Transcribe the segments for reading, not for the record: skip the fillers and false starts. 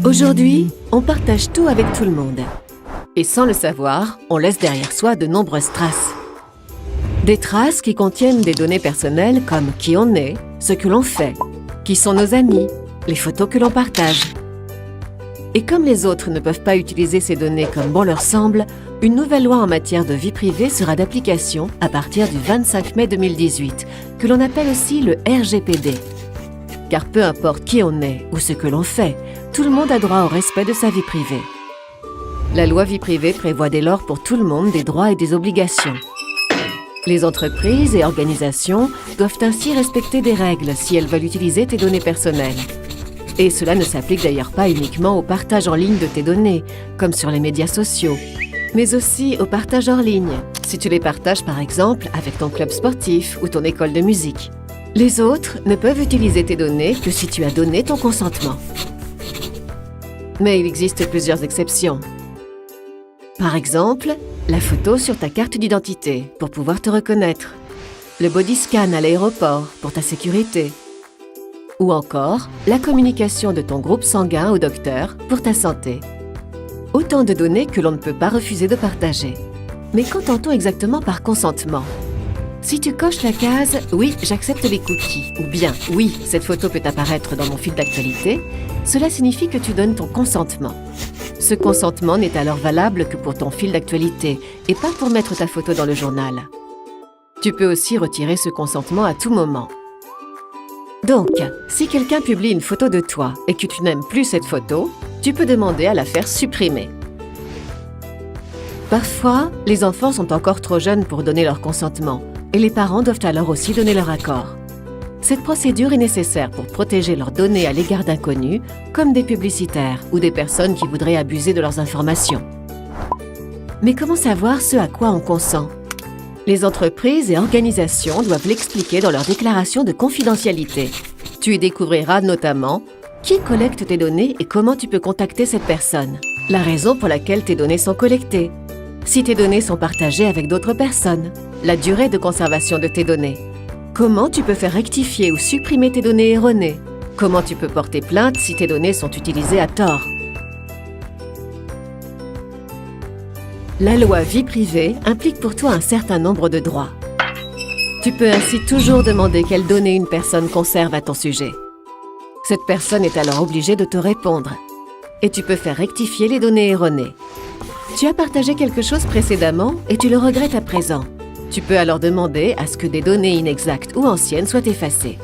Aujourd'hui, on partage tout avec tout le monde. Et sans le savoir, on laisse derrière soi de nombreuses traces. Des traces qui contiennent des données personnelles comme qui on est, ce que l'on fait, qui sont nos amis, les photos que l'on partage. Et comme les autres ne peuvent pas utiliser ces données comme bon leur semble, une nouvelle loi en matière de vie privée sera d'application à partir du 25 mai 2018, que l'on appelle aussi le RGPD. Car peu importe qui on est ou ce que l'on fait, tout le monde a droit au respect de sa vie privée. La loi vie privée prévoit dès lors pour tout le monde des droits et des obligations. Les entreprises et organisations doivent ainsi respecter des règles si elles veulent utiliser tes données personnelles. Et cela ne s'applique d'ailleurs pas uniquement au partage en ligne de tes données, comme sur les médias sociaux, mais aussi au partage hors ligne, si tu les partages par exemple avec ton club sportif ou ton école de musique. Les autres ne peuvent utiliser tes données que si tu as donné ton consentement. Mais il existe plusieurs exceptions. Par exemple, la photo sur ta carte d'identité pour pouvoir te reconnaître, le body scan à l'aéroport pour ta sécurité, ou encore la communication de ton groupe sanguin au docteur pour ta santé. Autant de données que l'on ne peut pas refuser de partager. Mais qu'entend-on exactement par consentement? Si tu coches la case « Oui, j'accepte les cookies » ou bien « Oui, cette photo peut apparaître dans mon fil d'actualité », cela signifie que tu donnes ton consentement. Ce consentement n'est alors valable que pour ton fil d'actualité et pas pour mettre ta photo dans le journal. Tu peux aussi retirer ce consentement à tout moment. Donc, si quelqu'un publie une photo de toi et que tu n'aimes plus cette photo, tu peux demander à la faire supprimer. Parfois, les enfants sont encore trop jeunes pour donner leur consentement et les parents doivent alors aussi donner leur accord. Cette procédure est nécessaire pour protéger leurs données à l'égard d'inconnus, comme des publicitaires ou des personnes qui voudraient abuser de leurs informations. Mais comment savoir ce à quoi on consent? Les entreprises et organisations doivent l'expliquer dans leur déclaration de confidentialité. Tu y découvriras notamment qui collecte tes données et comment tu peux contacter cette personne, la raison pour laquelle tes données sont collectées, si tes données sont partagées avec d'autres personnes, la durée de conservation de tes données, comment tu peux faire rectifier ou supprimer tes données erronées, comment tu peux porter plainte si tes données sont utilisées à tort. La loi vie privée implique pour toi un certain nombre de droits. Tu peux ainsi toujours demander quelles données une personne conserve à ton sujet. Cette personne est alors obligée de te répondre. Et tu peux faire rectifier les données erronées. Tu as partagé quelque chose précédemment et tu le regrettes à présent. Tu peux alors demander à ce que des données inexactes ou anciennes soient effacées.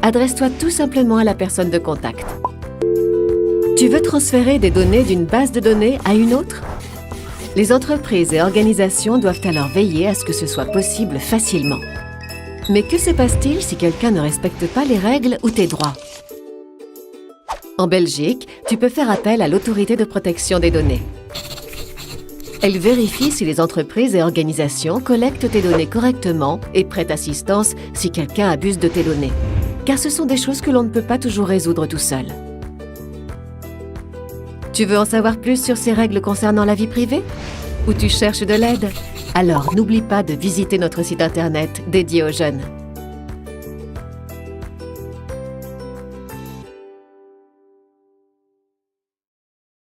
Adresse-toi tout simplement à la personne de contact. Tu veux transférer des données d'une base de données à une autre? Les entreprises et organisations doivent alors veiller à ce que ce soit possible facilement. Mais que se passe-t-il si quelqu'un ne respecte pas les règles ou tes droits? En Belgique, tu peux faire appel à l'autorité de protection des données. Elle vérifie si les entreprises et organisations collectent tes données correctement et prête assistance si quelqu'un abuse de tes données. Car ce sont des choses que l'on ne peut pas toujours résoudre tout seul. Tu veux en savoir plus sur ces règles concernant la vie privée? Ou tu cherches de l'aide? Alors n'oublie pas de visiter notre site internet dédié aux jeunes.